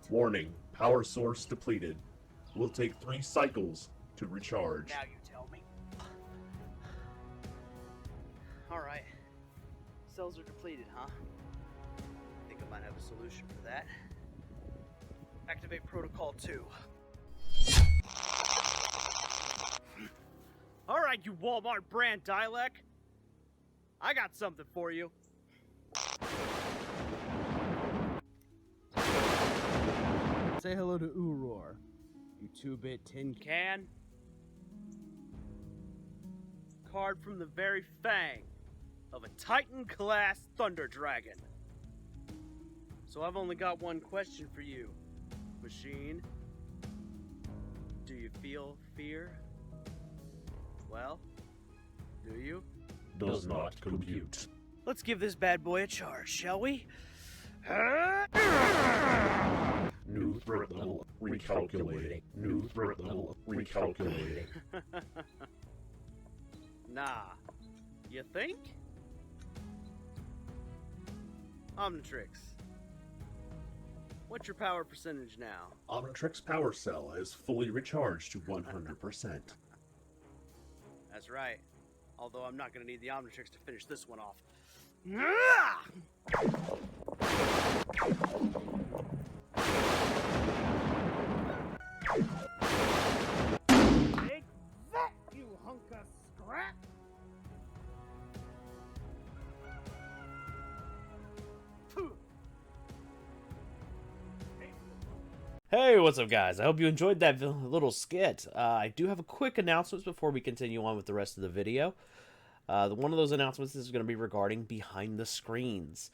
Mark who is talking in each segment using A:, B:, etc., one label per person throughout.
A: Warning, power source depleted. Will take 3 cycles to recharge.
B: Now you tell me. Alright. Cells are depleted, huh? Think I might have a solution for that. Activate Protocol 2. Alright, you Walmart brand dialect. I got something for you. Say hello to Uror, you 2-bit tin can. Card from the very fang of a Titan-class Thunder Dragon. So I've only got one question for you, machine. Do you feel fear? Well, do you?
A: Does not compute.
B: Let's give this bad boy a charge, shall we?
A: New threat level recalculating. New threat level recalculating.
B: Nah. You think? Omnitrix. What's your power percentage now?
A: Omnitrix power cell is fully recharged to 100%.
B: That's right. Although I'm not going to need the Omnitrix to finish this one off. Take that, you hunk of scrap! Hey, what's up, guys? I hope you enjoyed that little skit. I do have a quick announcement before we continue on with the rest of the video. One of those announcements is going to be regarding Behind the Screens.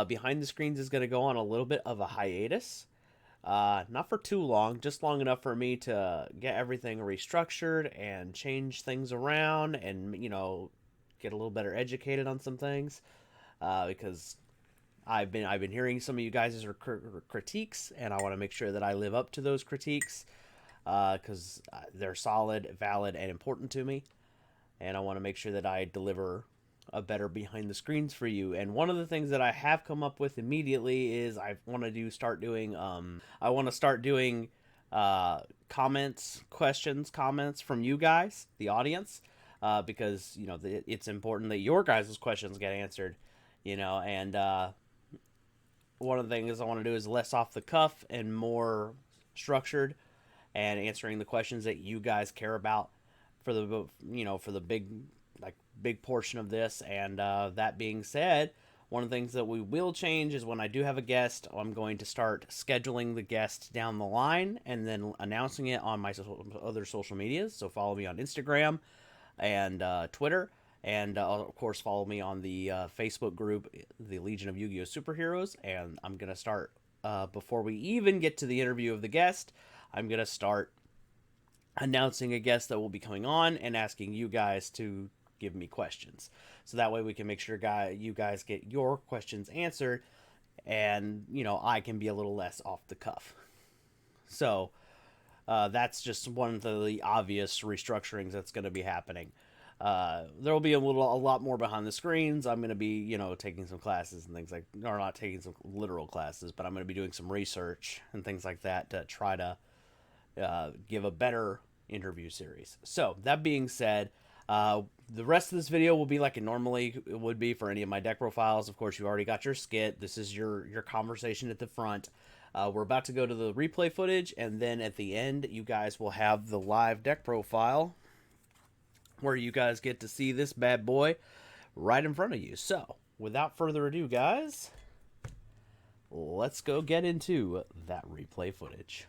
B: Behind the Screens is going to go on a little bit of a hiatus. Not for too long, just long enough for me to get everything restructured and change things around and, you know, get a little better educated on some things. Because I've been hearing some of you guys' critiques, and I want to make sure that I live up to those critiques because they're solid, valid, and important to me. And I want to make sure that I deliver a better behind the screens for you. And one of the things that I have come up with immediately is I want to start doing comments from you guys, the audience, because you know it's important that your guys' questions get answered, you know. And one of the things I want to do is less off the cuff and more structured, and answering the questions that you guys care about for the big portion of this. And that being said, one of the things that we will change is when I do have a guest, I'm going to start scheduling the guest down the line and then announcing it on my other social medias. So follow me on Instagram and Twitter. And, of course, follow me on the Facebook group, the Legion of Yu-Gi-Oh! Superheroes. And I'm going to start, before we even get to the interview of the guest, I'm going to start announcing a guest that will be coming on and asking you guys to give me questions. So that way we can make sure you guys get your questions answered, and, you know, I can be a little less off the cuff. So that's just one of the obvious restructurings that's going to be happening. There will be a lot more behind the screens. I'm going to be, you know, taking some classes and things or not taking some literal classes, but I'm going to be doing some research and things like that to try to give a better interview series. So that being said, the rest of this video will be like it normally would be for any of my deck profiles. Of course, you already got your skit. This is your conversation at the front. We're about to go to the replay footage, and then at the end, you guys will have the live deck profile, where you guys get to see this bad boy right in front of you. So, without further ado, guys, let's go get into that replay footage.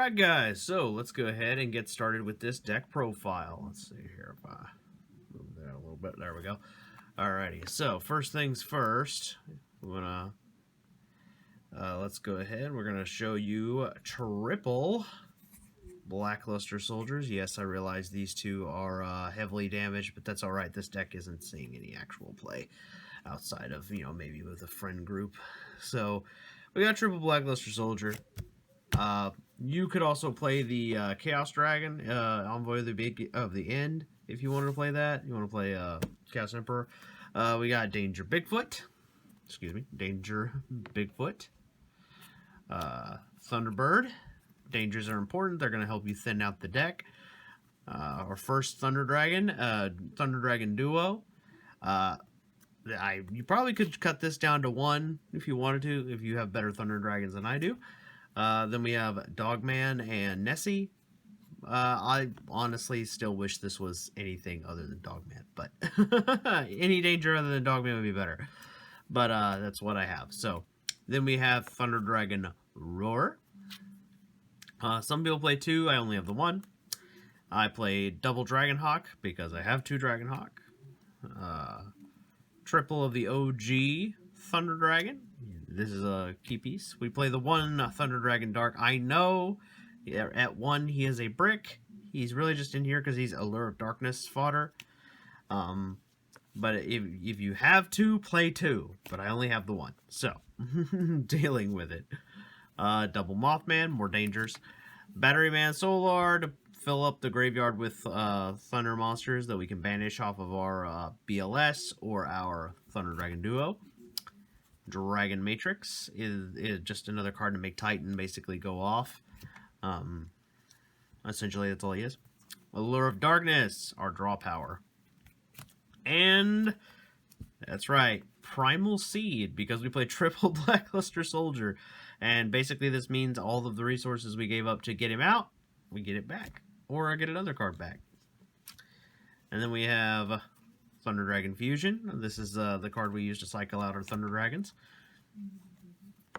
B: Alright guys, so let's go ahead and get started with this deck profile. Let's see here if I move that a little bit. There we go. Alrighty, so first things first, we're gonna let's go ahead. We're gonna show you triple Blackluster Soldiers. Yes, I realize these two are heavily damaged, but that's alright. This deck isn't seeing any actual play outside of, you know, maybe with a friend group. So we got triple Blackluster Soldier. You could also play the Chaos Dragon, Envoy of the End, if you wanted to play that. You want to play Chaos Emperor. We got Danger Bigfoot. Excuse me, Danger Bigfoot. Thunderbird. Dangers are important. They're going to help you thin out the deck. Our first Thunder Dragon, Thunder Dragon Duo. You probably could cut this down to 1 if you wanted to, if you have better Thunder Dragons than I do. Then we have Dogman and Nessie. I honestly still wish this was anything other than Dogman, but any danger other than Dogman would be better. But that's what I have. So then we have Thunder Dragon Roar. Some people play 2. I only have the 1. I play double Dragonhawk because I have 2 Dragonhawk. Triple of the OG Thunder Dragon. This is a key piece. We play the 1 Thunder Dragon Dark. I know at 1 he is a brick. He's really just in here because he's Allure of Darkness fodder. But if you have 2, play 2. But I only have the 1. So, dealing with it. Double Mothman, more dangers. Batteryman Solar to fill up the graveyard with Thunder monsters that we can banish off of our BLS or our Thunder Dragon Duo. Dragon Matrix is just another card to make Titan basically go off. Essentially, that's all he is. Allure of Darkness, our draw power. And that's right, Primal Seed, because we play triple Blackluster Soldier. And basically this means all of the resources we gave up to get him out, we get it back. Or I get another card back. And then we have Thunder Dragon Fusion. This is the card we use to cycle out our Thunder Dragons.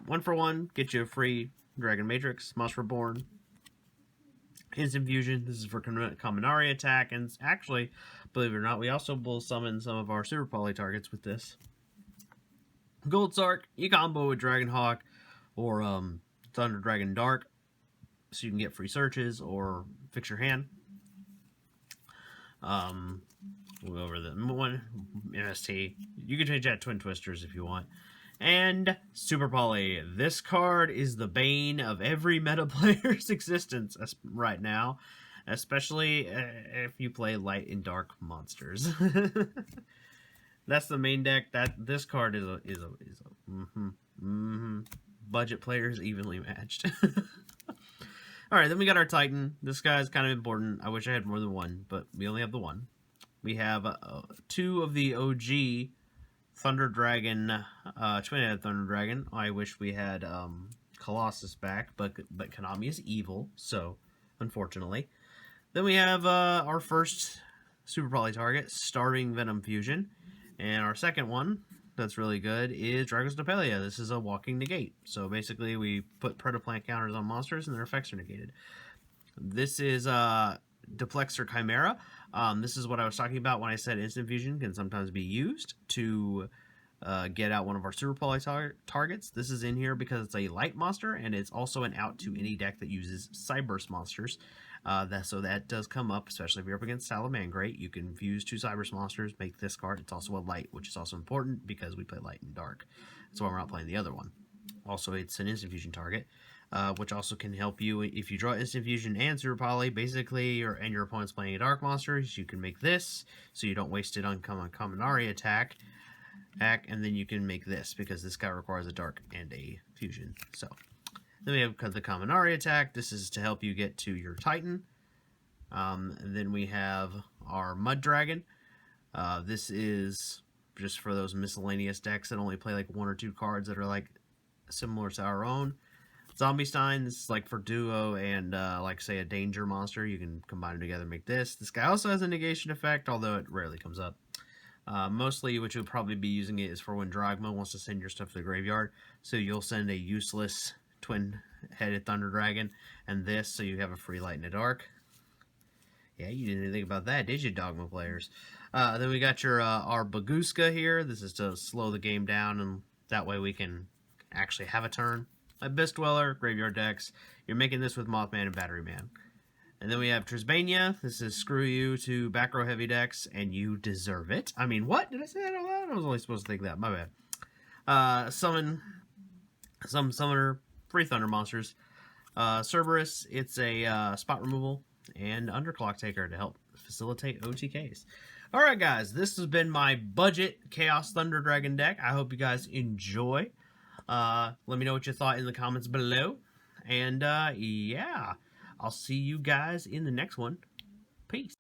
B: 1 for 1, get you a free Dragon Matrix, Moss Reborn. Instant Fusion, this is for Kaminari attack. And actually, believe it or not, we also will summon some of our Super Poly targets with this. Gold Sark, you combo with Dragonhawk or Thunder Dragon Dark, so you can get free searches or fix your hand. We'll go over the one MST. You can change that to Twin Twisters if you want. And Super Poly. This card is the bane of every meta player's existence right now, especially if you play light and dark monsters. That's the main deck. This card is a budget players evenly matched. Alright, then we got our Titan. This guy's kind of important. I wish I had more than 1, but we only have the 1. We have 2 of the OG Thunder Dragon, Twin-Headed Thunder Dragon. I wish we had Colossus back, but Konami is evil, so unfortunately. Then we have our first Super Poly target, Starving Venom Fusion. And our second one that's really good is Dragon's Dopelia. This is a walking negate. So basically we put Predaplant counters on monsters and their effects are negated. This is Duplexer Chimera. This is what I was talking about when I said Instant Fusion can sometimes be used to get out one of our Super Poly targets. This is in here because it's a light monster, and it's also an out to any deck that uses Cyburst monsters. So that does come up, especially if you're up against Salamangreat. You can fuse 2 Cyberse monsters, make this card. It's also a light, which is also important because we play light and dark. That's why we're not playing the other one. Also, it's an Instant Fusion target, which also can help you if you draw Instant Fusion and Super Poly, basically, and your opponent's playing a dark monster, you can make this, so you don't waste it on Kaminari attack, and then you can make this, because this guy requires a dark and a fusion. So then we have the Kaminari attack. This is to help you get to your Titan. And then we have our Mud Dragon. This is just for those miscellaneous decks that only play like 1 or 2 cards that are like similar to our own. Zombie Stein, this is like for duo and like say a danger monster. You can combine them together and make this. This guy also has a negation effect, although it rarely comes up. Mostly what you'll probably be using it is for when Dragma wants to send your stuff to the graveyard. So you'll send a useless twin-headed Thunder Dragon, and this so you have a free light in the dark. Yeah, you didn't even think about that, did you, Dogma players? Then we got your our Baguska here. This is to slow the game down, and that way we can actually have a turn. Abyss Dweller, Graveyard Decks. You're making this with Mothman and Battery Man. And then we have Trisbania. This is screw you to back row heavy decks, and you deserve it. I mean, what? Did I say that out loud? I was only supposed to think that. My bad. Summon some summoner, free thunder monsters. Cerberus, it's a spot removal and Underclock Taker to help facilitate OTKs. Alright guys, this has been my budget Chaos Thunder Dragon deck. I hope you guys enjoy. Let me know what you thought in the comments below. And yeah, I'll see you guys in the next one. Peace.